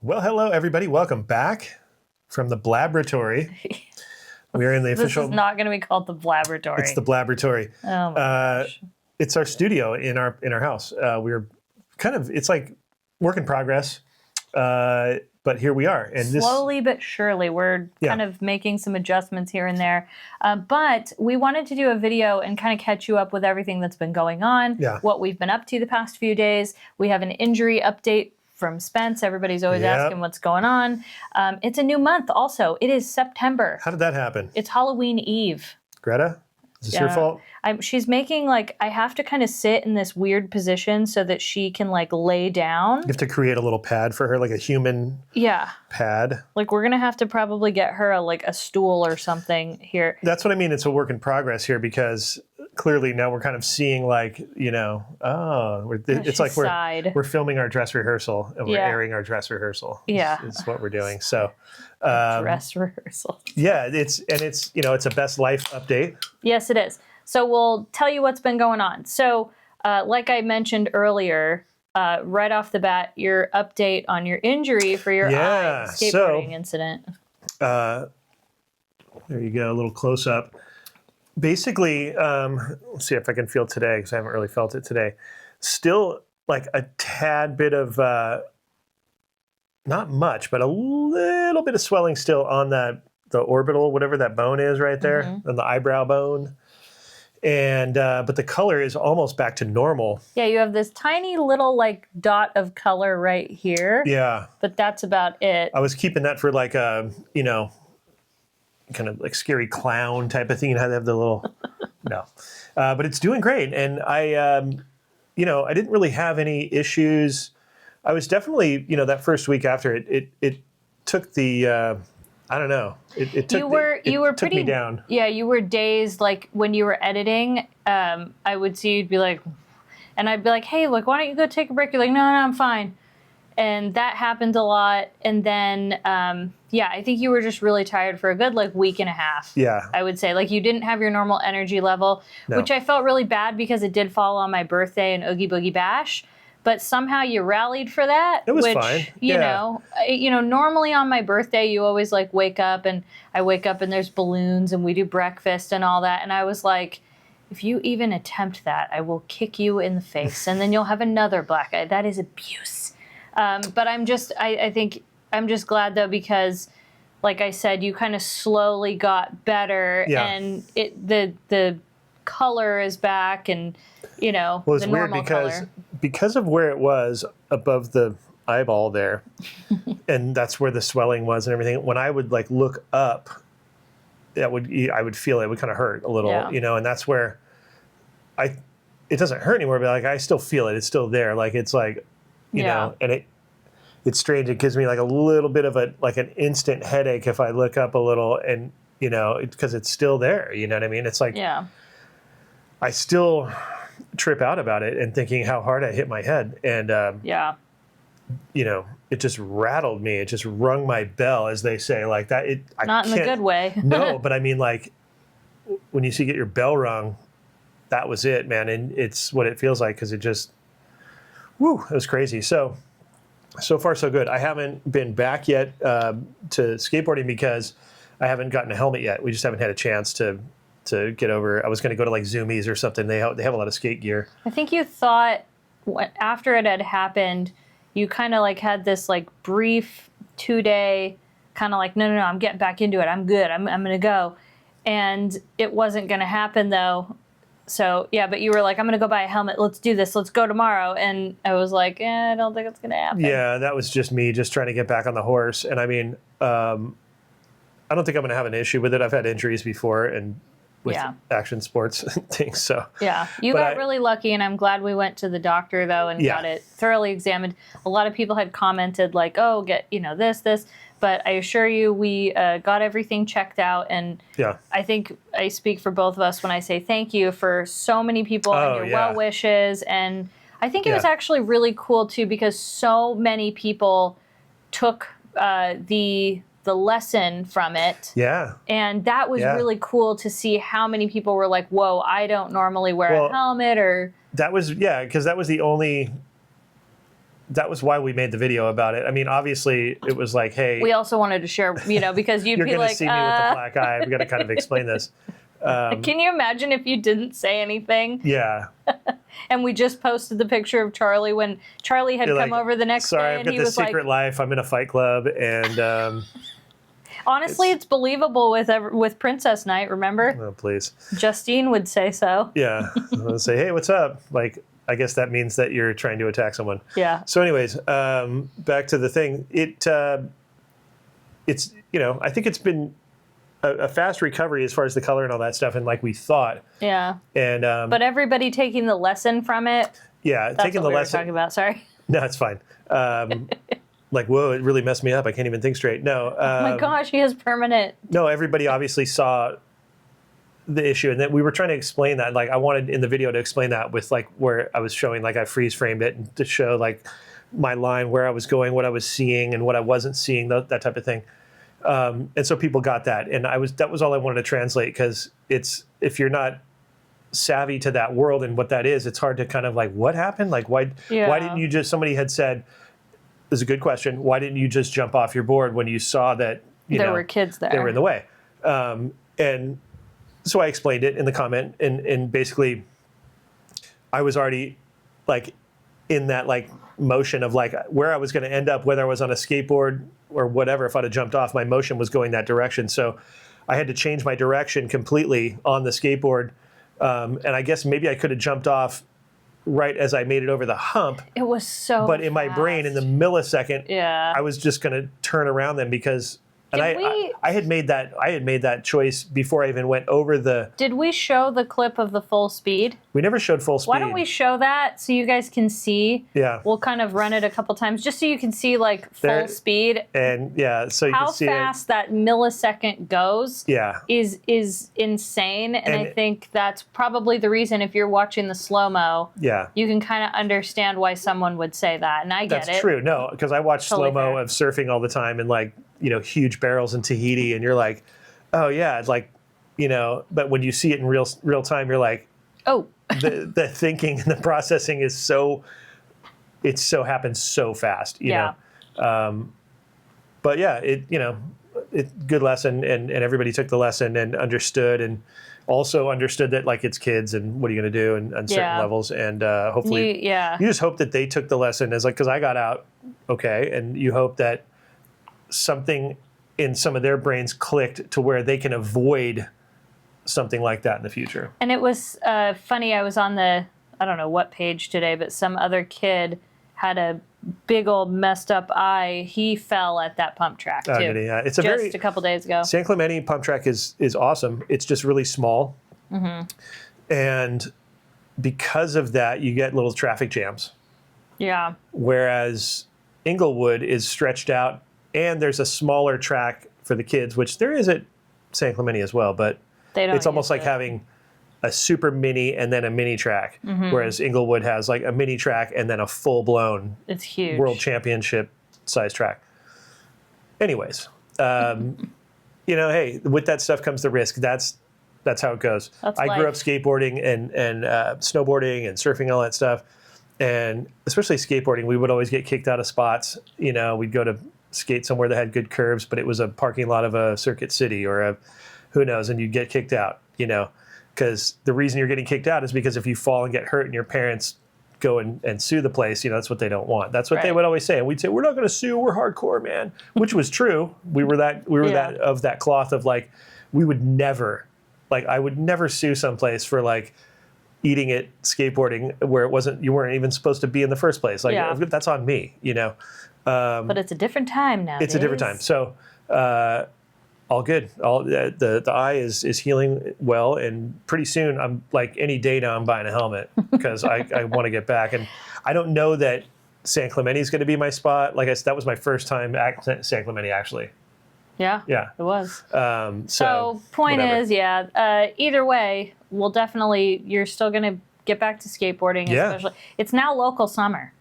Well, hello, everybody. Welcome back from the Blabratory. We're in the official... This is not going to be called the Blabratory. It's the Blabratory. Oh, my gosh. It's our studio in our house. We're kind of... It's like work in progress, but here we are. And slowly but surely, we're kind of making some adjustments here and there. But we wanted to do a video and kind of catch you up with everything that's been going on, what we've been up to the past few days. We have an injury update from Spence. Everybody's always asking what's going on. It's a new month also. It is September. How did that happen? It's Halloween Eve. Greta? Is this your fault? She's making, like, I have to kind of sit in this weird position so that she can, like, lay down. You have to create a little pad for her, like a human pad. Like, we're going to have to probably get her, a stool or something here. That's what I mean. It's a work in progress here because clearly now we're kind of seeing, like, you know, it's like we're filming our dress rehearsal and we're airing our dress rehearsal. Yeah. Is what we're doing. So... dress rehearsal. Yeah, it's a best life update. Yes, it is. So we'll tell you what's been going on. So like I mentioned earlier, right off the bat, your update on your injury for your eye skateboarding incident. There you go, a little close up. Basically, let's see if I can feel today because I haven't really felt it today. Still like a tad bit of not much, but a little bit of swelling still on the orbital, whatever that bone is right there, on the eyebrow bone. And but the color is almost back to normal. Yeah, you have this tiny little like dot of color right here. Yeah. But that's about it. I was keeping that for like a, kind of like scary clown type of thing. You have the little, no. But it's doing great. And I didn't really have any issues. I was definitely, that first week after it took the, I don't know. It took me down. Yeah, you were dazed. Like when you were editing, I would see you'd be like, and I'd be like, hey, look, why don't you go take a break? You're like, no, I'm fine. And that happened a lot. And then, I think you were just really tired for a good week and a half. Yeah. I would say like you didn't have your normal energy level, which I felt really bad because it did fall on my birthday and Oogie Boogie Bash. But somehow you rallied for that. It was fine. You know, normally on my birthday, you always wake up and I wake up and there's balloons and we do breakfast and all that. And I was like, if you even attempt that, I will kick you in the face and then you'll have another black eye. That is abuse. But I think I'm just glad though, because like I said, you kind of slowly got better and the color is back and, well, it's the weird normal color. Because of where it was above the eyeball there, and that's where the swelling was and everything. When I would look up, I would feel it would kind of hurt a little, and that's where it doesn't hurt anymore, but I still feel it. It's still there. It's you know, and it's strange. It gives me a little bit of an instant headache if I look up a little and, because it's still there. You know what I mean? It's I still trip out about it and thinking how hard I hit my head. And, it just rattled me. It just rung my bell, as they say, like that. Not in the good way. No, but I mean, when you get your bell rung, that was it, man. And it's what it feels like because it just, it was crazy. So far, so good. I haven't been back yet to skateboarding because I haven't gotten a helmet yet. We just haven't had a chance to get over. I was going to go to Zoomies or something. They have a lot of skate gear. I think you thought after it had happened, you kind of had this brief 2-day kind of no, I'm getting back into it. I'm good. I'm going to go. And it wasn't going to happen though. So yeah, but you were like, I'm going to go buy a helmet. Let's do this. Let's go tomorrow. And I was like, I don't think it's going to happen. Yeah, that was just me just trying to get back on the horse. And I mean, I don't think I'm going to have an issue with it. I've had injuries before and with action sports things. So you got really lucky, and I'm glad we went to the doctor though and got it thoroughly examined. A lot of people had commented oh, get this, but I assure you we got everything checked out, and I think I speak for both of us when I say thank you for so many people and your well wishes, and I think it was actually really cool too because so many people took the lesson from it. Yeah. And that was really cool to see how many people were like, whoa, I don't normally wear a helmet or... That was, because that was the only that was why we made the video about it. I mean, obviously, it was like, hey, we also wanted to share, because you'd you're be going like, to see me with the black eye. We got to kind of explain this. Can you imagine if you didn't say anything? Yeah. And we just posted the picture of Charlie when Charlie had come over the next Sorry, day, I've and got this secret life. I'm in a fight club, and honestly, it's believable with Princess Night. Remember? Oh, please. Justine would say so. Yeah, I'll say, hey, what's up? Like, I guess that means that you're trying to attack someone. Yeah. So, anyways, back to the thing. It's I think it's been a fast recovery as far as the color and all that stuff, and like we thought. Yeah. And but everybody taking the lesson from it. Yeah, that's taking what the we lesson. Were talking about. Sorry. No, it's fine. Like, whoa, it really messed me up. I can't even think straight. No. Oh my gosh, he has permanent. No, everybody obviously saw the issue, and then we were trying to explain that. Like, I wanted in the video to explain that with like where I was showing, like I freeze framed it and to show like my line, where I was going, what I was seeing, and what I wasn't seeing, that type of thing. And so people got that, and that was all I wanted to translate, because if you're not savvy to that world and what that is, it's hard to kind of like, what happened? Like, why didn't you just? Somebody had said, "This is a good question. Why didn't you just jump off your board when you saw that there were kids there? They were in the way." And so I explained it in the comment, and basically, I was already like in that like motion of like where I was going to end up, whether I was on a skateboard or whatever. If I'd have jumped off, my motion was going that direction. So I had to change my direction completely on the skateboard. And I guess maybe I could have jumped off right as I made it over the hump. It was so But in my brain, in the millisecond, yeah, I was just going to turn around then, because I had made that choice before I even went over the. Did we show the clip of the full speed? We never showed full speed. Why don't we show that so you guys can see? Yeah. We'll kind of run it a couple times just so you can see like full speed. And yeah, so you can see how fast that millisecond goes. Yeah. Is insane, and I think that's probably the reason if you're watching the slow-mo. Yeah. You can kind of understand why someone would say that, and I get it. That's true. No, because I watch slow-mo of surfing all the time, and like, huge barrels in Tahiti, and you're like, oh yeah, it's like, but when you see it in real time, you're like, oh, the thinking and the processing is so happens so fast, you know. But yeah, it's good lesson, and everybody took the lesson and understood, and also understood that like it's kids, and what are you going to do, and on certain levels, and hopefully, you just hope that they took the lesson as like, because I got out okay, and you hope that something in some of their brains clicked to where they can avoid something like that in the future. And it was funny, I was on I don't know what page today, but some other kid had a big old messed up eye. He fell at that pump track too. Yeah. It's just a couple days ago. San Clemente pump track is awesome. It's just really small. Mm-hmm. And because of that, you get little traffic jams. Yeah. Whereas Inglewood is stretched out, and there's a smaller track for the kids, which there is at San Clemente as well, but it's almost like having a super mini and then a mini track, whereas Inglewood has like a mini track and then a full-blown it's huge world championship size track. Anyways, hey, with that stuff comes the risk. That's how it goes. I grew up skateboarding and snowboarding and surfing, all that stuff. And especially skateboarding, we would always get kicked out of spots. We'd go to skate somewhere that had good curves, but it was a parking lot of a Circuit City or who knows, and you'd get kicked out, because the reason you're getting kicked out is because if you fall and get hurt and your parents go and sue the place, that's what they don't want. That's what they would always say. And we'd say, we're not going to sue, we're hardcore, man, which was true. We were that of that cloth of like, we would never, like, I would never sue someplace for like eating it skateboarding where you weren't even supposed to be in the first place. Like, that's on me, but it's a different time now. It's a different time. So, all good. The eye is healing well, and pretty soon I'm like any day now I'm buying a helmet because I want to get back. And I don't know that San Clemente is going to be my spot. Like I said, that was my first time at San Clemente actually. Yeah. Yeah. It was. So point is, either way, you're still going to get back to skateboarding. Yeah. Especially, it's now local summer.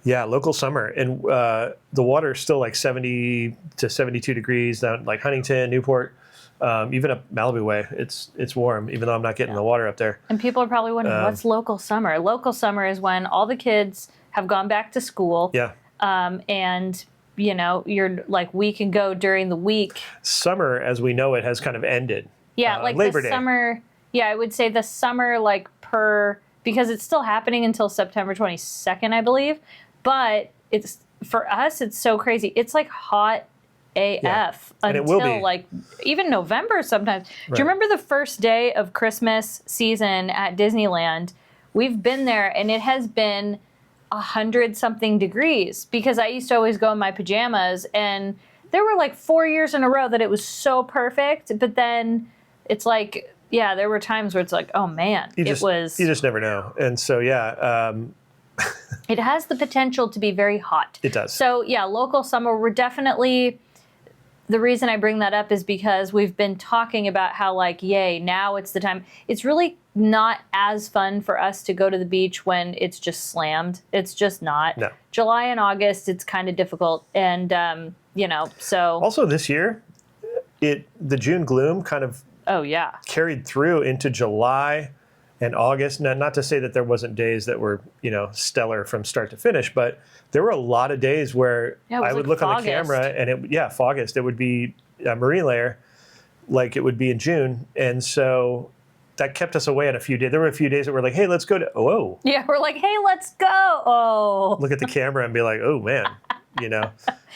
Yeah, local summer. And the water is still like 70 to 72 degrees down like Huntington, Newport. Even up Malibu way, it's warm, even though I'm not getting the water up there. And people are probably wondering, what's local summer? Local summer is when all the kids have gone back to school. Yeah. And, you know, you're like, we can go during the week. Summer, as we know it, has kind of ended. Yeah, like Labor the Day. summer. Yeah, I would say the summer, like because it's still happening until September 22nd, I believe. But for us, it's so crazy. It's like hot AF until like even November sometimes. Right. Do you remember the first day of Christmas season at Disneyland? We've been there and it has been 100-something degrees because I used to always go in my pajamas, and there were like 4 years in a row that it was so perfect. But then it's like, yeah, there were times where it's like, oh man, you just never know. And so, it has the potential to be very hot. It does. So yeah, local summer, we're definitely, the reason I bring that up is because we've been talking about how like, yay, now it's the time. It's really not as fun for us to go to the beach when it's just slammed. It's just not. No. July and August, it's kind of difficult. And, you know, so. Also this year, the June gloom kind of carried through into July and August. Not to say that there wasn't days that were, you know, stellar from start to finish, but there were a lot of days where I would look on the camera and August, it would be a marine layer like it would be in June. And so that kept us away on a few days. There were a few days that were like, hey, let's go to, Yeah, we're like, hey, let's go. Look at the camera and be like, oh man, you know.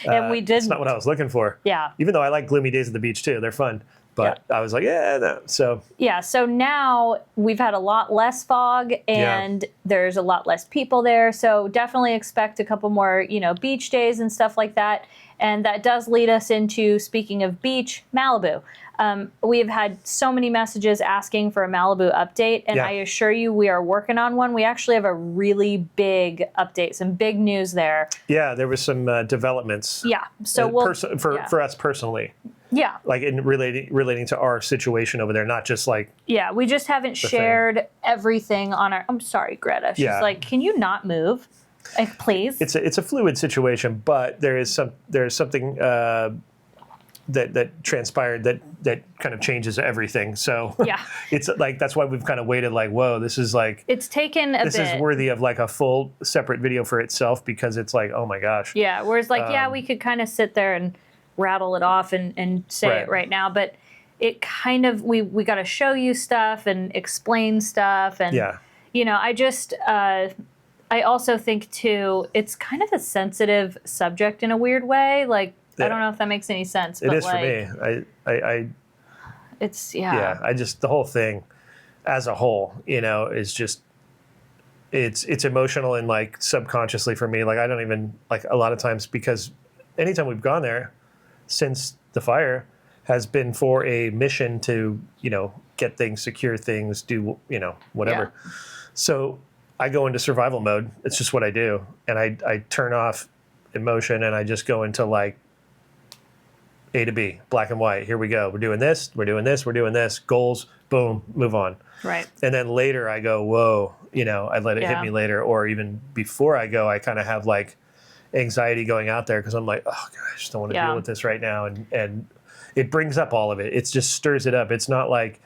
And we didn't. It's not what I was looking for. Yeah. Even though I like gloomy days at the beach too. They're fun. But I was like, no. So so now we've had a lot less fog and there's a lot less people there. So definitely expect a couple more, you know, beach days and stuff like that. And that does lead us into, speaking of beach, Malibu. We have had so many messages asking for a Malibu update, and I assure you we are working on one. We actually have a really big update, some big news there. Yeah, there was some developments. Yeah, so for us personally. Yeah. Like in relating to our situation over there, not just like. Yeah, we just haven't shared everything on our. I'm sorry, Greta. She's like, can you not move? Like, please. It's a fluid situation, but there's something that transpired that kind of changes everything. So it's like that's why we've kind of waited. Like, whoa, this is like it's taken a bit. This is worthy of like a full separate video for itself because it's like, oh my gosh. Yeah, whereas like we could kind of sit there and rattle it off and say it right now, but it kind of we got to show you stuff and explain stuff, and you know, I also think too it's kind of a sensitive subject in a weird way. Like I don't know if that makes any sense. It but is like, for me. It's I just the whole thing as a whole, you know, is just it's emotional and like subconsciously for me. Like I don't even like a lot of times because anytime we've gone there since the fire has been for a mission to, you know, get things, secure things, do, you know, whatever. Yeah. So I go into survival mode. It's just what I do. And I turn off emotion and I just go into like A to B, black and white. Here we go. We're doing this. We're doing this. We're doing this. Goals. Boom. Move on. Right. And then later I go, whoa, you know, I let it hit me later. Or even before I go, I kind of have like anxiety going out there because I'm like, oh gosh, I just don't want to deal with this right now. And it brings up all of it. It just stirs it up. It's not like,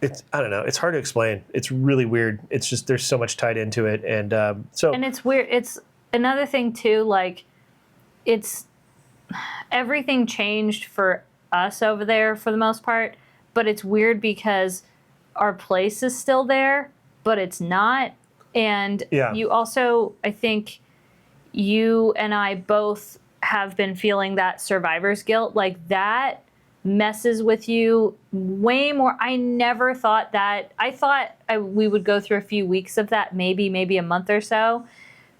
it's, I don't know. It's hard to explain. It's really weird. It's just, there's so much tied into it. And and it's weird. It's another thing too, like it's everything changed for us over there for the most part, but it's weird because our place is still there, but it's not. And you also, I think you and I both have been feeling that survivor's guilt, like that messes with you way more. I never thought that. I thought we would go through a few weeks of that, maybe a month or so,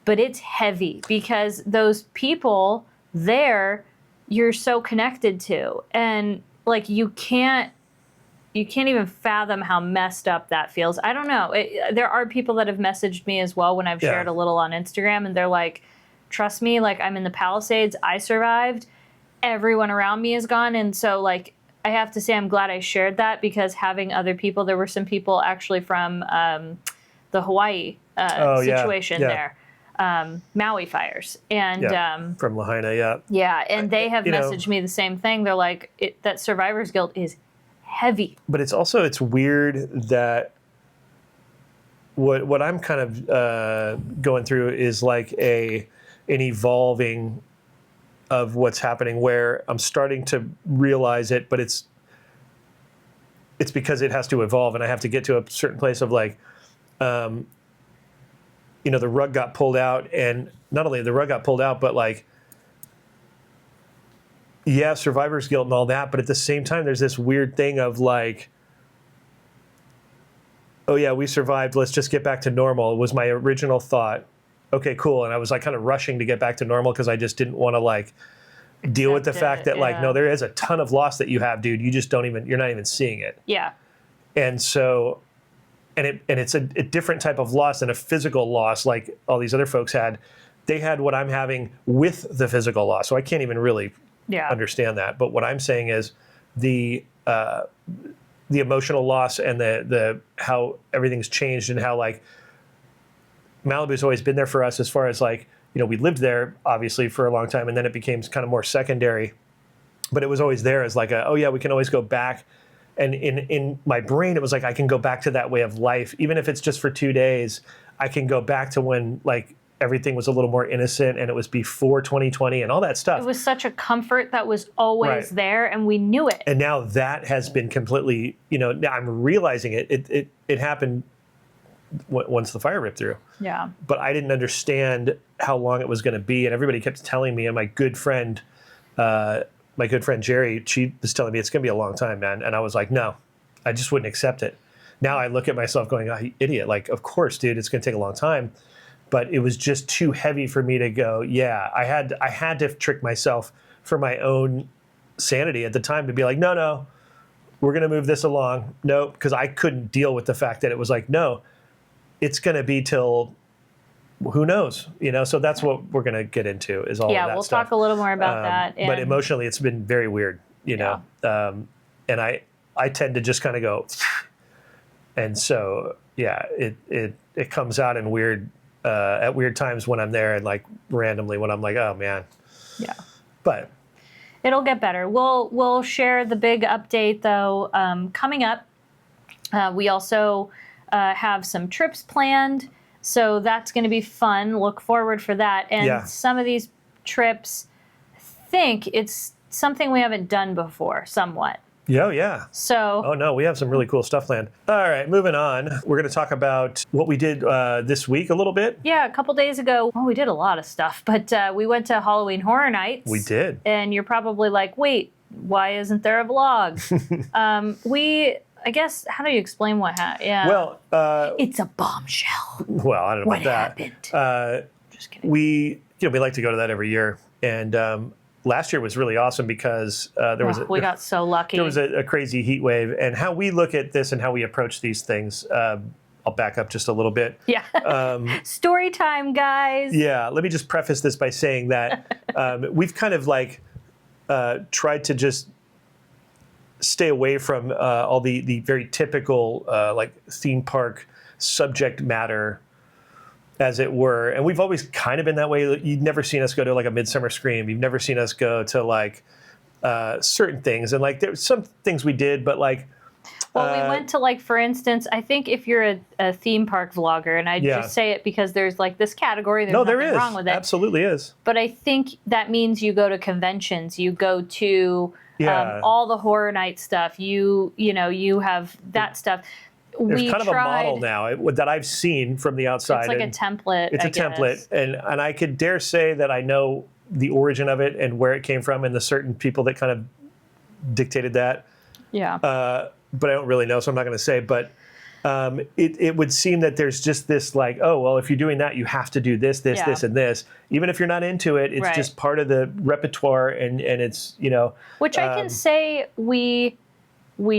but it's heavy because those people there you're so connected to, and like you can't even fathom how messed up that feels. I don't know. There are people that have messaged me as well when I've shared a little on Instagram, and they're like, trust me, like I'm in the Palisades, I survived, everyone around me is gone. And so like I have to say I'm glad I shared that, because having other people, there were some people actually from the Hawaii situation there. Maui fires. And from Lahaina, yeah. Yeah, and they have messaged me the same thing. They're like, that survivor's guilt is heavy. But it's weird that what I'm kind of going through is like an evolving of what's happening, where I'm starting to realize it, but it's because it has to evolve, and I have to get to a certain place of like, the rug got pulled out, and not only the rug got pulled out, but like, yeah, survivor's guilt and all that, but at the same time, there's this weird thing of like, oh yeah, we survived, let's just get back to normal. It was my original thought. Okay, cool. And I was like kind of rushing to get back to normal because I just didn't want to like deal with the fact that like, no, there is a ton of loss that you have, dude. You just you're not even seeing it. Yeah. And so, and it's a different type of loss than a physical loss like all these other folks had. They had what I'm having with the physical loss. So I can't even really understand that. But what I'm saying is the emotional loss and the how everything's changed, and how like Malibu's always been there for us as far as like, we lived there obviously for a long time, and then it became kind of more secondary, but it was always there as like oh yeah, we can always go back. And in my brain, it was like, I can go back to that way of life. Even if it's just for 2 days, I can go back to when like everything was a little more innocent, and it was before 2020 and all that stuff. It was such a comfort that was always there, and we knew it. And now that has been completely, now I'm realizing it happened once the fire ripped through. Yeah. But I didn't understand how long it was going to be, and everybody kept telling me, and my good friend Jerry, she was telling me it's going to be a long time, man. And I was like, no, I just wouldn't accept it. Now I look at myself going, oh, you idiot. Like, of course, dude, it's going to take a long time. But it was just too heavy for me to go, yeah, I had to trick myself for my own sanity at the time to be like, no, we're going to move this along. No, because I couldn't deal with the fact that it was like, no, it's going to be till who knows, so that's what we're going to get into is all of that stuff. Yeah, we'll talk a little more about that. But emotionally, it's been very weird, know. And I tend to just kind of go, and so, yeah, it comes out in at weird times when I'm there, and like randomly when I'm like, oh man. Yeah. But it'll get better. We'll share the big update though. Coming up, we also have some trips planned. So that's going to be fun. Look forward for that. And some of these trips, I think it's something we haven't done before, somewhat. Yeah. So. Oh, no, we have some really cool stuff planned. All right, moving on. We're going to talk about what we did this week a little bit. Yeah, a couple days ago. Well, we did a lot of stuff, but we went to Halloween Horror Nights. We did. And you're probably like, wait, why isn't there a vlog? I guess, how do you explain what happened? Yeah. Well, it's a bombshell. Well, I don't know about that. What happened? Just kidding. We like to go to that every year. And last year was really awesome because we got so lucky. There was a crazy heat wave. And how we look at this and how we approach these things, I'll back up just a little bit. Yeah. Story time, guys. Yeah. Let me just preface this by saying that we've kind of like tried to just stay away from all the very typical like theme park subject matter, as it were. And we've always kind of been that way. You've never seen us go to like a Midsummer Scream. You've never seen us go to like certain things. And like there's some things we did, but like. Well, we went to like, for instance, I think if you're a theme park vlogger, and I just say it because there's like this category, there's nothing wrong with it. Absolutely is. But I think that means you go to conventions, you go to all the horror night stuff. You have that stuff. There's kind of a model now that I've seen from the outside. It's like a template. It's a template, and I could dare say that I know the origin of it and where it came from, and the certain people that kind of dictated that. Yeah. But I don't really know, so I'm not going to say. But it would seem that there's just this like, oh, well, if you're doing that, you have to do this, this, and this. Even if you're not into it, it's just part of the repertoire, and it's, Which I can say we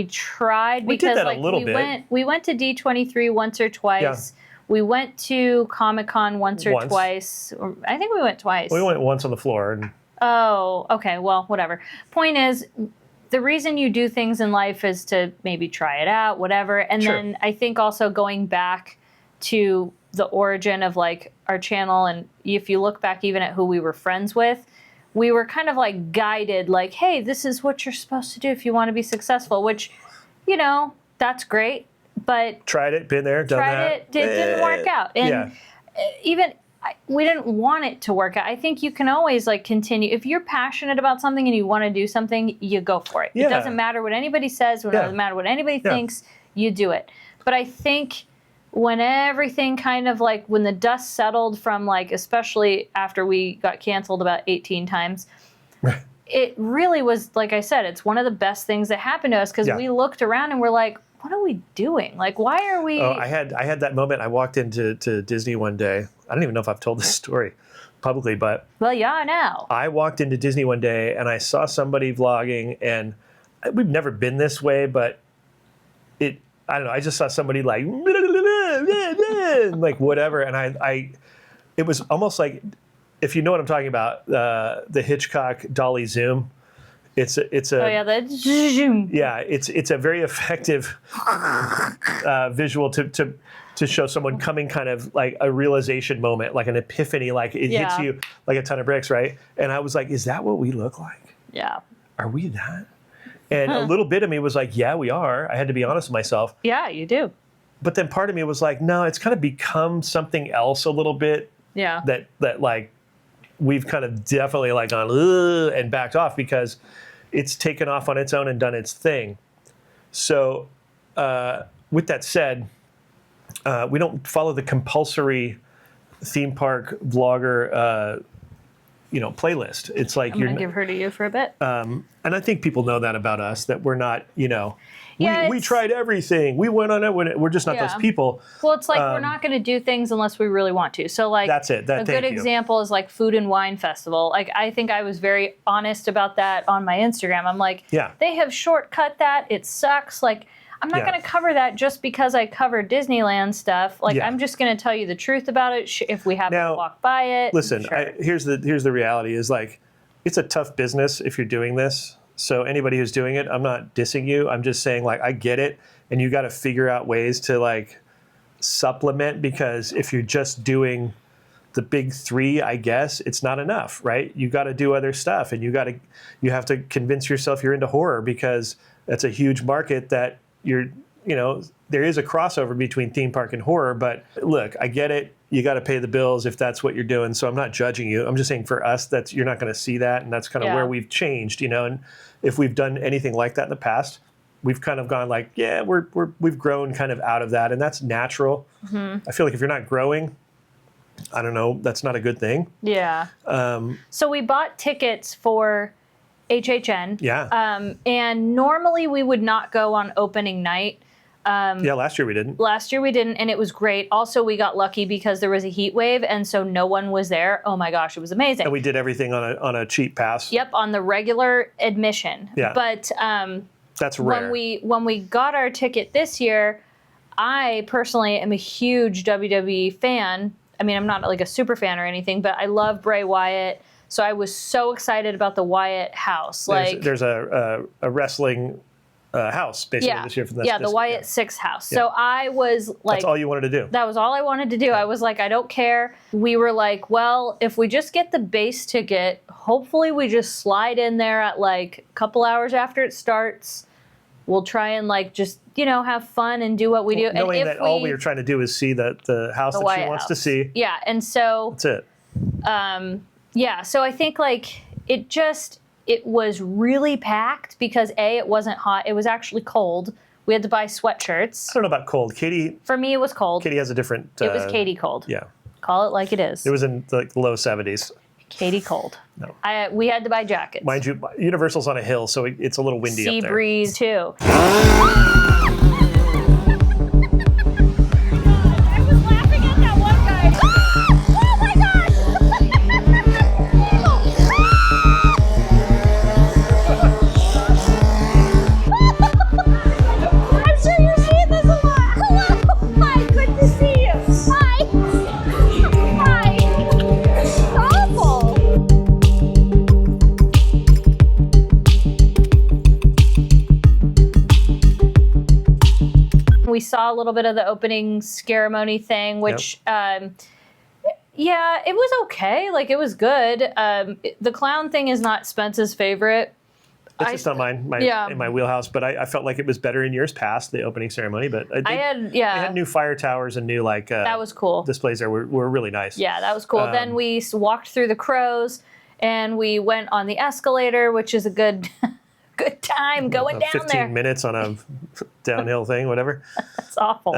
tried, because did that like a little bit. We went to D23 once or twice. Yeah. We went to Comic-Con once or twice. I think we went twice. We went once on the floor. Oh, okay. Well, whatever. Point is, the reason you do things in life is to maybe try it out, whatever. And then I think also going back to the origin of like our channel, and if you look back even at who we were friends with, we were kind of like guided, like, hey, this is what you're supposed to do if you want to be successful, which, you know, that's great, but tried it, been there, done that. It didn't work out. And even we didn't want it to work out. I think you can always like continue. If you're passionate about something and you want to do something, you go for it. It doesn't matter what anybody says, it doesn't matter what anybody thinks, you do it. But I think when everything kind of like, when the dust settled from like, especially after we got canceled about 18 times, it really was, like I said, it's one of the best things that happened to us, because we looked around and we're like, what are we doing? Like, why are we... Oh, I had that moment. I walked into Disney one day. I don't even know if I've told this story publicly, but... Well, yeah, now. I walked into Disney one day and I saw somebody vlogging, and we've never been this way, but I don't know, I just saw somebody like, like whatever, and it was almost like, if you know what I'm talking about, the Hitchcock dolly zoom. It's a oh yeah, the zoom. Yeah, it's a very effective visual to show someone coming, kind of like a realization moment, like an epiphany, like it hits you like a ton of bricks, right? And I was like, is that what we look like? Yeah. Are we that? And a little bit of me was like, yeah, we are. I had to be honest with myself. Yeah, you do. But then part of me was like, no, it's kind of become something else a little bit. Yeah. That like we've kind of definitely like gone and backed off, because it's taken off on its own and done its thing. So with that said, we don't follow the compulsory theme park vlogger playlist. It's like I'm gonna give her to you for a bit. And I think people know that about us, that we're not, we tried everything. We went on it. We're just not those people. Well, it's like we're not going to do things unless we really want to. So like that's it. A good example is like Food and Wine Festival. Like I think I was very honest about that on my Instagram. I'm like, they have shortcut that. It sucks. Like I'm not going to cover that just because I cover Disneyland stuff. Like I'm just going to tell you the truth about it. If we happen to walk by it. Listen, here's the reality is like, it's a tough business if you're doing this. So anybody who's doing it, I'm not dissing you. I'm just saying, like, I get it. And you got to figure out ways to like supplement, because if you're just doing the big three, I guess it's not enough, right? You got to do other stuff, and you have to convince yourself you're into horror, because that's a huge market that there is a crossover between theme park and horror. But look, I get it. You got to pay the bills if that's what you're doing. So I'm not judging you. I'm just saying for us, you're not going to see that. And that's kind of where we've changed, and if we've done anything like that in the past, we've kind of gone like, we've grown kind of out of that. And that's natural. Mm-hmm. I feel like if you're not growing, I don't know, that's not a good thing. Yeah. So we bought tickets for HHN. Yeah. And normally we would not go on opening night. Last year we didn't. And it was great. Also, we got lucky because there was a heat wave, and so no one was there. Oh my gosh, it was amazing. And we did everything on a cheap pass. Yep, on the regular admission. Yeah. But that's rare. When we got our ticket this year, I personally am a huge WWE fan. I mean, I'm not like a super fan or anything, but I love Bray Wyatt. So I was so excited about the Wyatt house. There's a wrestling house basically this year for the Wyatt 6 house. So I was like, that's all you wanted to do. That was all I wanted to do. I was like, I don't care. We were like, well, if we just get the base ticket, hopefully we just slide in there at like a couple hours after it starts. We'll try and like just have fun and do what we do. Knowing that all we were trying to do is see the house that she wants to see. Yeah, and so that's it. So I think like it was really packed because it wasn't hot. It was actually cold. We had to buy sweatshirts. I don't know about cold. Katie. For me, it was cold. Katie has a different. It was Katie cold. Yeah. Call it like it is. It was in the low 70s. Katie cold. No. We had to buy jackets. Mind you, Universal's on a hill, so it's a little windy up there. Sea breeze too. saw a little bit of the opening ceremony thing, which, yeah, it was okay. Like, it was good. The clown thing is not Spence's favorite. It's just not mine, in my wheelhouse, but I felt like it was better in years past, the opening ceremony. But they had new fire towers and new that was cool. Displays there were really nice. Yeah, that was cool. Then we walked through the crows and we went on the escalator, which is a good time going down 15 there. 15 minutes on a downhill thing, whatever. That's awful.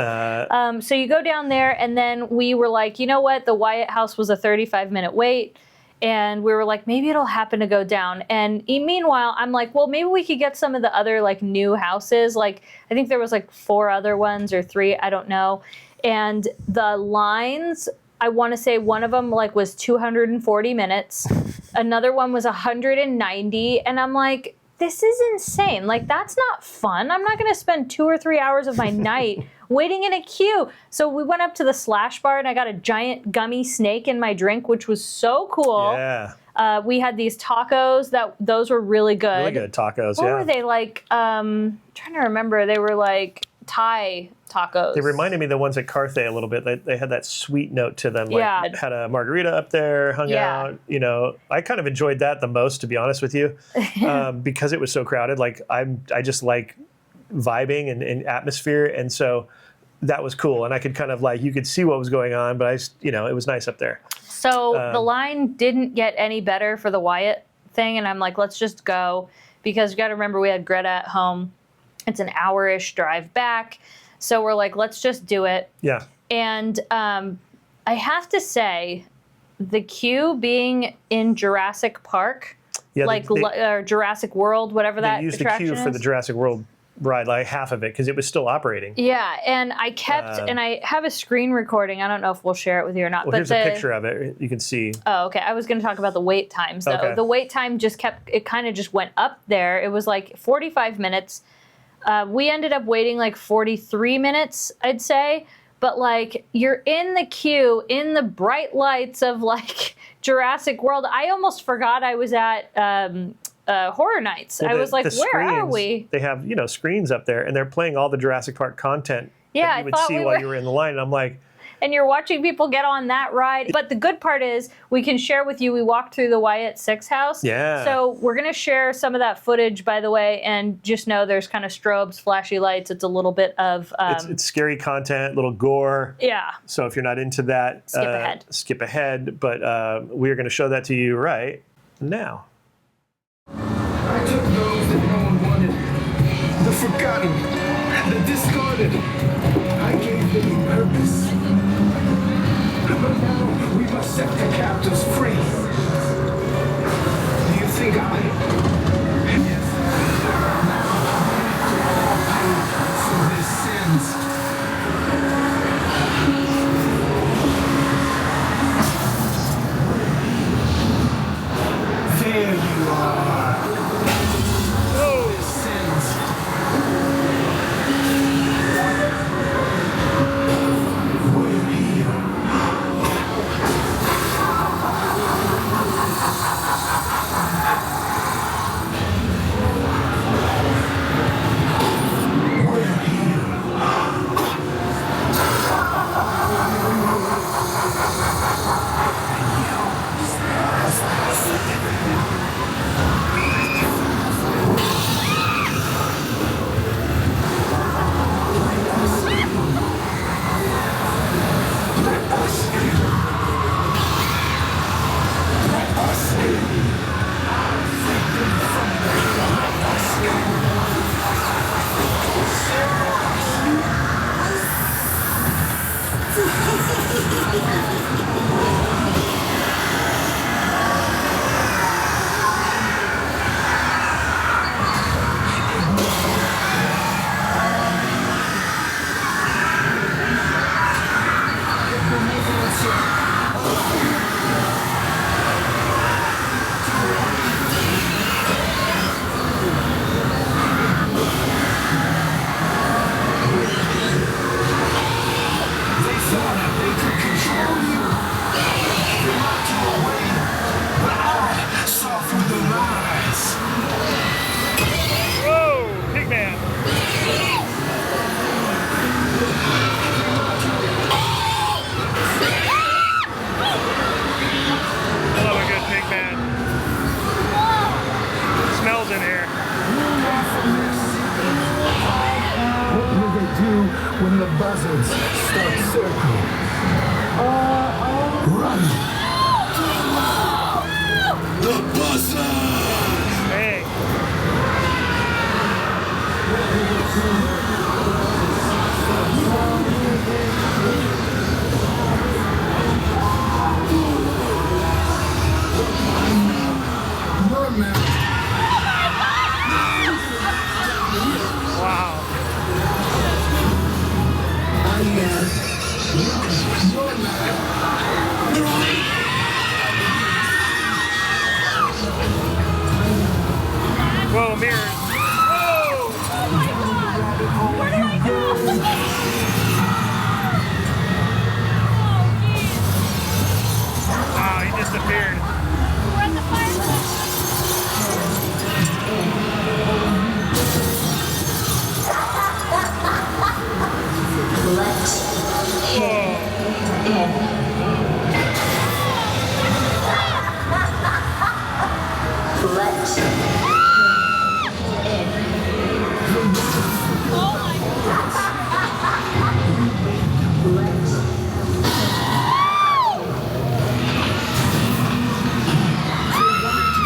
So you go down there, and then we were like, you know what? The Wyatt house was a 35-minute wait. And we were like, maybe it'll happen to go down. And meanwhile, I'm like, well, maybe we could get some of the other like new houses. Like, I think there was like 4 other ones or 3, I don't know. And the lines, I want to say one of them like was 240 minutes. Another one was 190. And I'm like, this is insane. Like, that's not fun. I'm not going to spend 2 or 3 hours of my night waiting in a queue. So we went up to the Slash Bar, and I got a giant gummy snake in my drink, which was so cool. Yeah. We had these tacos. Those were really good. Really good tacos, What were they like? Trying to remember. They were like Thai tacos. They reminded me of the ones at Carthay a little bit. They had that sweet note to them. Like, Yeah. had a margarita up there, hung out. You know, I kind of enjoyed that the most, to be honest with you, because it was so crowded. Like, I just like vibing and atmosphere, and so that was cool. And I could kind of like, you could see what was going on, but it was nice up there. So the line didn't get any better for the Wyatt thing, and I'm like, let's just go, because you got to remember we had Greta at home. It's an hour-ish drive back. So we're like, let's just do it. Yeah. And I have to say, the queue being in Jurassic Park, or Jurassic World, whatever that attraction is. They used the queue for the Jurassic World ride, like half of it, because it was still operating. Yeah, and I kept, and I have a screen recording. I don't know if we'll share it with you or not. Well, here's a picture of it. You can see. Oh, okay. I was going to talk about the wait times, though. Okay. The wait time it kind of just went up there. It was like 45 minutes. We ended up waiting like 43 minutes, I'd say. But like, you're in the queue in the bright lights of like Jurassic World. I almost forgot I was at Horror Nights. I was like, where are we? They have, screens up there, and they're playing all the Jurassic Park content that you would see while you were in the line. And I'm like... And you're watching people get on that ride. But the good part is we can share with you. We walked through the Wyatt 6 house. Yeah. So we're going to share some of that footage, by the way, and just know there's kind of strobes, flashy lights. It's a little bit of... it's scary content, little gore. Yeah. So if you're not into that, skip ahead. But we're going to show that to you right now. I took those that no one wanted, the forgotten, the discarded. I gave them purpose. But now we must set the captives free. Do you think Yes. For his sins. There you are. Oh, his sins. We're here. when the buzzards start circling. Run! The buzzards! Hey. Run, man! Wow. Whoa, mirrors. Whoa! Where did I go? Wow, he disappeared. We're at the fire.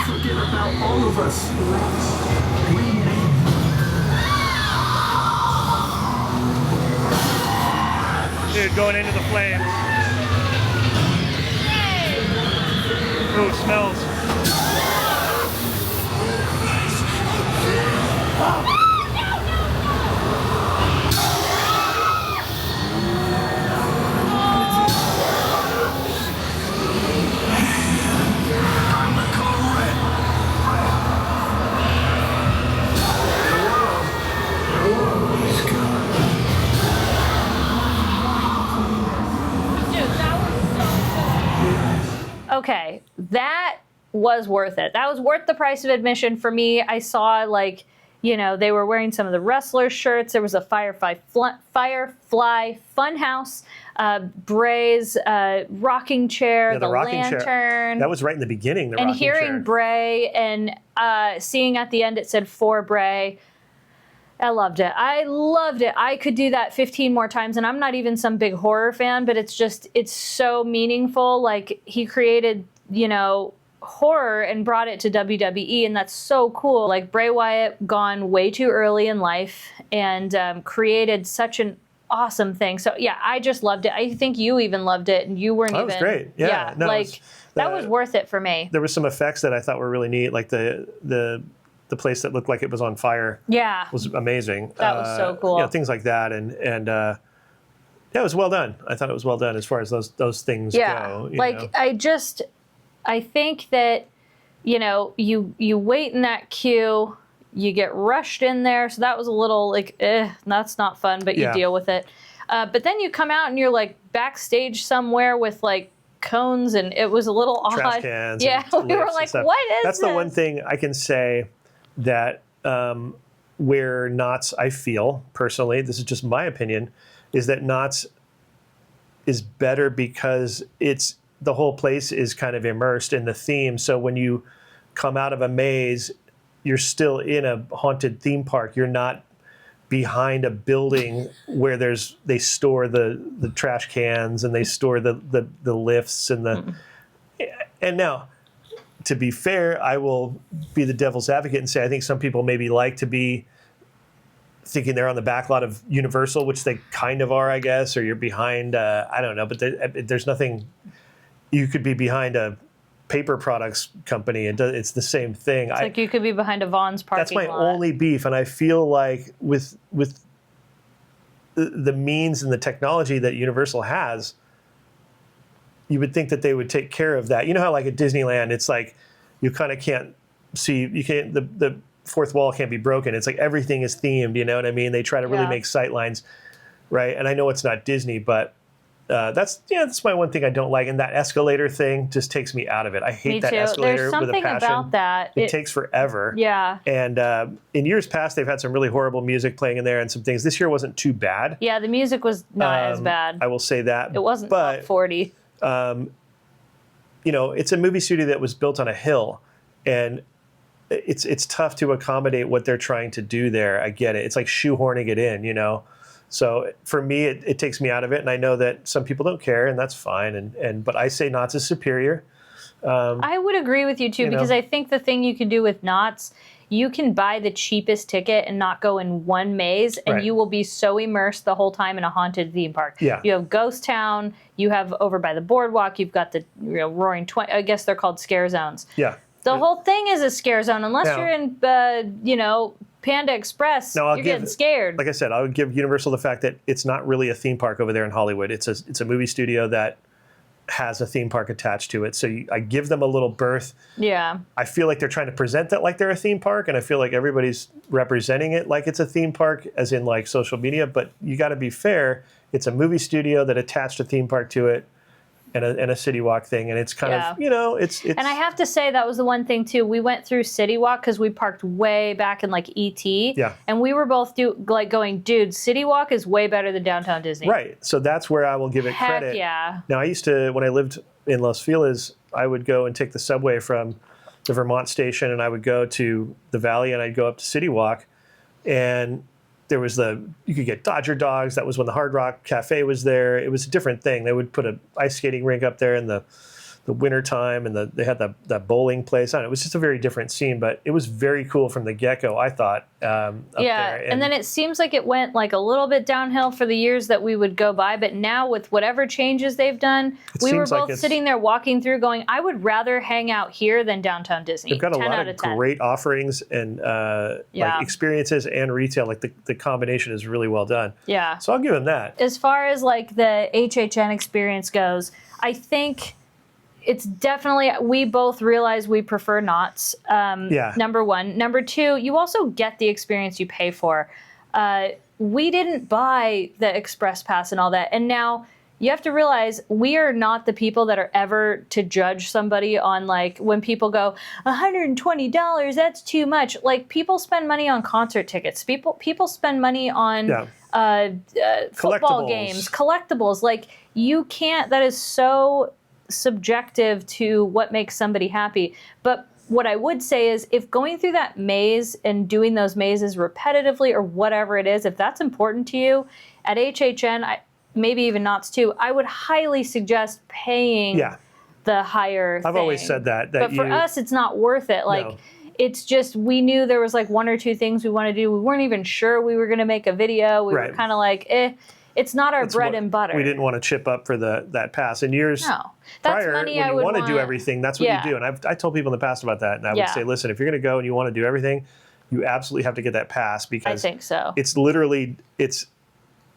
Forget about all of us. Dude, going into the flames. Ooh, smells. Okay, that was worth it. That was worth the price of admission for me. I saw, like, you know, they were wearing some of the wrestler shirts. There was a Firefly Funhouse, Bray's rocking chair, Yeah, the rocking lantern. chair. That was right in the beginning, the and rocking hearing chair. Bray and seeing at the end it said for Bray. I loved it. I loved it. I could do that 15 more times, and I'm not even some big horror fan, but it's so meaningful. Like, he created, you know, horror and brought it to WWE, and that's so cool. Like, Bray Wyatt gone way too early in life and created such an awesome thing. So yeah, I just loved it. I think you even loved it, and you weren't That even. was great. Yeah, no, like that was worth it for me. There was some effects that I thought were really neat, like the place that looked like it was on fire. Yeah, Was amazing. That was so cool. You know, things like that, and yeah, it was well done. I thought it was well done as far as those things go. You like know? I think that, you know, you wait in that queue, you get rushed in there, so that was a little like, that's not fun, but you Yeah. deal with it. But then you come out and you're like backstage somewhere with like cones, and it was a little odd. Trash cans. Yeah, and we were lifts and like, stuff. what is That's this? the one thing I can say that where Knott's, I feel personally, this is just my opinion, is that Knott's is better because the whole place is kind of immersed in the theme. So when you come out of a maze, you're still in a haunted theme park. You're not behind a building where they store the trash cans and they store the lifts and the. And now, to be fair, I will be the devil's advocate and say I think some people maybe like to be thinking they're on the back lot of Universal, which they kind of are, I guess, or you're behind, I don't know, but there's nothing, you could be behind a paper products company, and it's the same thing. It's like you could be behind a Vaughn's parking That's my lot. only beef, and I feel like with the means and the technology that Universal has, you would think that they would take care of that. You know how like at Disneyland, it's like you kind of can't see, you can't, the fourth wall can't be broken. It's like everything is themed, you know what I mean? They try to really make sight lines, right? And I know it's not Disney, but that's my one thing I don't like. And that escalator thing just takes me out of it. I hate Me that too. escalator There's with a something passion. about that. It takes forever. Yeah. And in years past, they've had some really horrible music playing in there and some things. This year wasn't too bad. Yeah, the music was not as bad. I will say that. It wasn't but, top 40. You know, it's a movie studio that was built on a hill, and it's tough to accommodate what they're trying to do there. I get it. It's like shoehorning it in, you know. So for me, it takes me out of it, and I know that some people don't care, and that's fine. But I say Knott's is superior. I would agree with you too, because I think the thing you can do with Knott's, you can buy the cheapest ticket and not go in one maze, and you will be so immersed the whole time in a haunted theme park. Yeah. You have Ghost Town, you have over by the boardwalk, you've got the Roaring 20, I guess they're called scare zones. Yeah. The whole thing is a scare zone, unless you're in, Panda Express, you're getting scared. Like I said, I would give Universal the fact that it's not really a theme park over there in Hollywood. It's a movie studio that has a theme park attached to it. So I give them a little berth. Yeah. I feel like they're trying to present that like they're a theme park, and I feel like everybody's representing it like it's a theme park, as in like social media. But you got to be fair. It's a movie studio that attached a theme park to it, and a City Walk thing, and it's kind of, it's. And I have to say, that was the one thing too. We went through City Walk because we parked way back in like ET. Yeah. And we were both going, dude, City Walk is way better than Downtown Disney. Right. So that's where I will give it credit. Yeah. Now, I used to, when I lived in Los Feliz, I would go and take the subway from the Vermont station, and I would go to the Valley, and I'd go up to City Walk, and there was you could get Dodger dogs. That was when the Hard Rock Cafe was there. It was a different thing. They would put an ice skating rink up there in the winter time, and they had that bowling place. I don't know, it was just a very different scene, but it was very cool from the get-go, I thought, up there. And then it seems like it went like a little bit downhill for the years that we would go by, but now with whatever changes they've done, we were both sitting there walking through going, I would rather hang out here than Downtown Disney. They've got a lot of great offerings and like experiences and retail. Like the combination is really well done. Yeah. So I'll give them that. As far as like the HHN experience goes, I think it's definitely, we both realize we prefer Knott's, number one. Number two, you also get the experience you pay for. We didn't buy the Express Pass and all that. And now you have to realize we are not the people that are ever to judge somebody on like when people go, $120, that's too much. Like people spend money on concert tickets. People spend money on football games, collectibles. Like you can't, that is so subjective to what makes somebody happy. But what I would say is if going through that maze and doing those mazes repetitively or whatever it is, if that's important to you, at HHN, maybe even Knott's too, I would highly suggest paying the higher I've always said that but for us, it's not worth it. Like, it's just, we knew there was like one or two things we wanted to do. We weren't even sure we were going to make a video. We were kind of like, it's not our bread and butter. We didn't want to chip up for that pass. In years prior, when you want to do everything, that's what you do. And I told people in the past about that, and I would say, listen, if you're going to go and you want to do everything, you absolutely have to get that pass, because I think so. It's literally,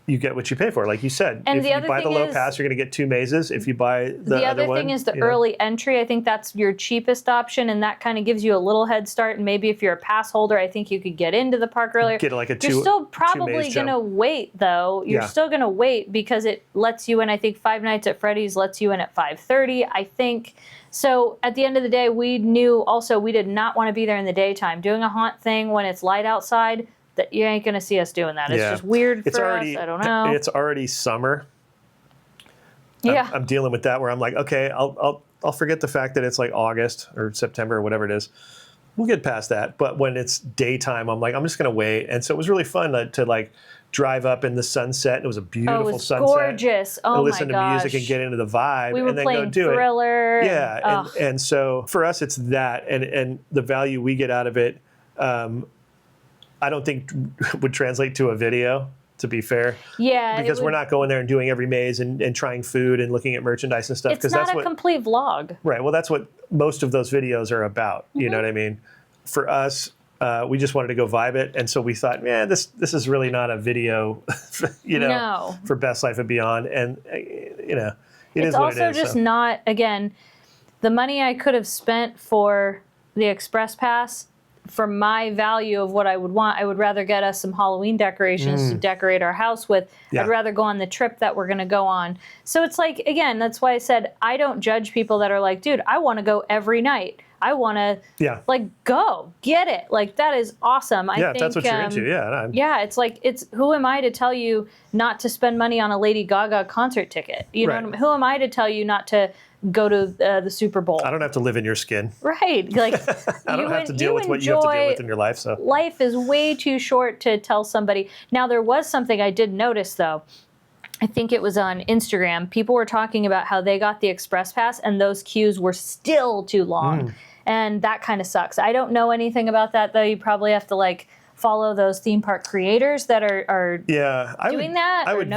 you get what you pay for, like you said. And if you buy the low pass, you're going to get 2 mazes. If you buy the other one, thing is the early entry. I think that's your cheapest option, and that kind of gives you a little head start. And maybe if you're a pass holder, I think you could get into the park earlier. Get like You're still probably going to wait, though. You're still going to wait because it lets you in. I think Five Nights at Freddy's lets you in at 5:30. I think. So at the end of the day, we knew also we did not want to be there in the daytime. Doing a haunt thing when it's light outside, that you ain't going to see us doing that. It's just weird for us. I don't know. It's already summer. Yeah. I'm dealing with that where I'm like, okay, I'll forget the fact that it's like August or September or whatever it is. We'll get past that. But when it's daytime, I'm like, I'm just going to wait. And so it was really fun to like drive up in the sunset. It was a beautiful sunset. Gorgeous. Oh my gosh. Listen to music and get into the vibe. We were and then playing go do Thriller. It. Yeah. And so for us, it's that. And the value we get out of it, I don't think would translate to a video, to be fair. Yeah. Because we're not going there and doing every maze and trying food and looking at merchandise and stuff. It's not a complete vlog. Right. Well, that's what most of those videos are about. You know what I mean? For us, we just wanted to go vibe it. And so we thought, man, this is really not a video, for Best Life and Beyond. And, it is what it is. It's also just not, again, the money I could have spent for the Express Pass, for my value of what I would want, I would rather get us some Halloween decorations to decorate our house with. I'd rather go on the trip that we're going to go on. So it's like, again, that's why I said I don't judge people that are like, dude, I want to go every night. I want to, go, get it. Like, that is awesome. I think, that's what you're into. Yeah, it's like, who am I to tell you not to spend money on a Lady Gaga concert ticket? You know what I mean? Who am I to tell you not to go to the Super Bowl. I don't have to live in your skin. Right. Like I don't have to deal with what you have to deal with in your life. So life is way too short to tell somebody. Now, there was something I did notice, though. I think it was on Instagram. People were talking about how they got the Express Pass and those queues were still too long. And that kind of sucks. I don't know anything about that, though. You probably have to like follow those theme park creators that are doing that. I would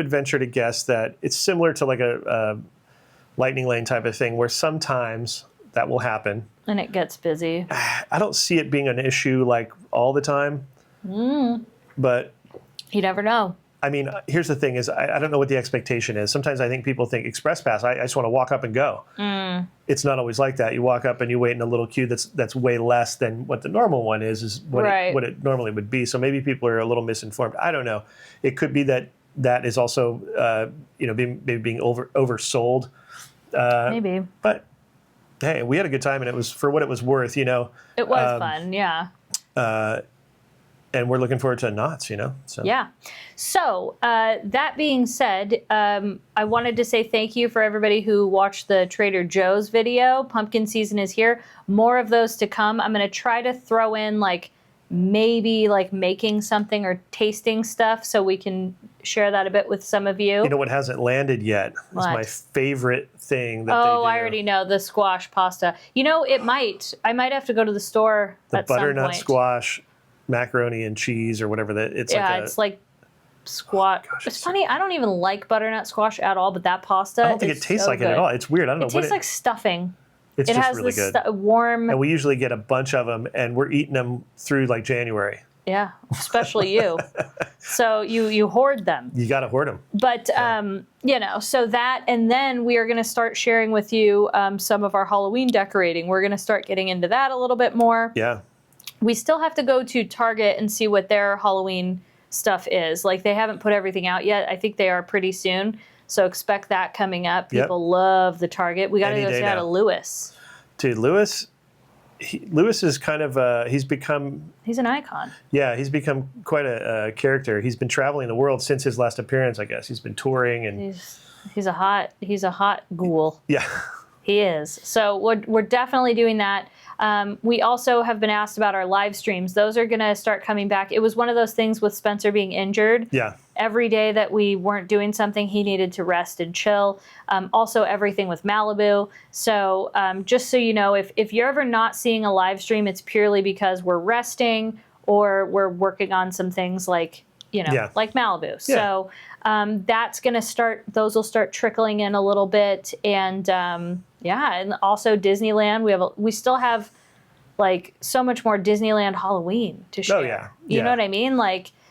venture to guess that it's similar to like a lightning lane type of thing where sometimes that will happen. And it gets busy. I don't see it being an issue like all the time. But you never know. I mean, here's the thing is I don't know what the expectation is. Sometimes I think people think Express Pass, I just want to walk up and go. It's not always like that. You walk up and you wait in a little queue that's way less than what the normal one is what it normally would be. So maybe people are a little misinformed. I don't know. It could be that is also, being oversold. Maybe. But, hey, we had a good time, and it was for what it was worth, It was fun, yeah. And we're looking forward to Knott's, So. Yeah. So that being said, I wanted to say thank you for everybody who watched the Trader Joe's video. Pumpkin season is here. More of those to come. I'm going to try to throw in maybe making something or tasting stuff so we can share that a bit with some of you. You know what hasn't landed yet? It's my favorite thing that they do. Oh, I already know, the squash pasta. I might have to go to the store at some point. The butternut squash, macaroni and cheese or whatever that it's it's like squash. It's funny, I don't even like butternut squash at all, but that pasta I don't think it tastes like it at all. It's weird. I don't know what tastes like stuffing. It has really this good. Warm. And we usually get a bunch of them, and we're eating them through January. Yeah, especially you. So you hoard them. You got to hoard them. But, so that, and then we are going to start sharing with you some of our Halloween decorating. We're going to start getting into that a little bit more. Yeah. We still have to go to Target and see what their Halloween stuff is. They haven't put everything out yet. I think they are pretty soon. So expect that coming up. People love the Target. We got to go say hi to Lewis. Dude, Lewis is kind of, he's an icon. Yeah, he's become quite a character. He's been traveling the world since his last appearance, I guess. He's been touring and he's a hot ghoul. Yeah. He is. So we're definitely doing that. We also have been asked about our live streams. Those are going to start coming back. It was one of those things with Spencer being injured. Yeah. Every day that we weren't doing something, he needed to rest and chill. Also, everything with Malibu. So just so you know, if you're ever not seeing a live stream, it's purely because we're resting or we're working on some things like Malibu. Yeah. So that's going to start, those will start trickling in a little bit. And and also Disneyland. We still have so much more Disneyland Halloween to share. Oh, yeah. You know what I mean?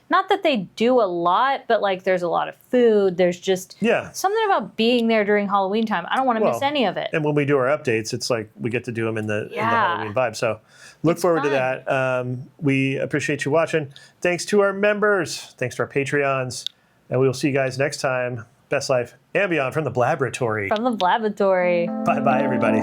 Not that they do a lot, but there's a lot of food. There's just something about being there during Halloween time. I don't want to miss any of it. And when we do our updates, it's we get to do them in the Halloween vibe. So look forward to that. We appreciate you watching. Thanks to our members. Thanks to our Patreons. And we will see you guys next time. Best life and beyond from the Blaboratory. From the Blaboratory. Bye-bye, everybody.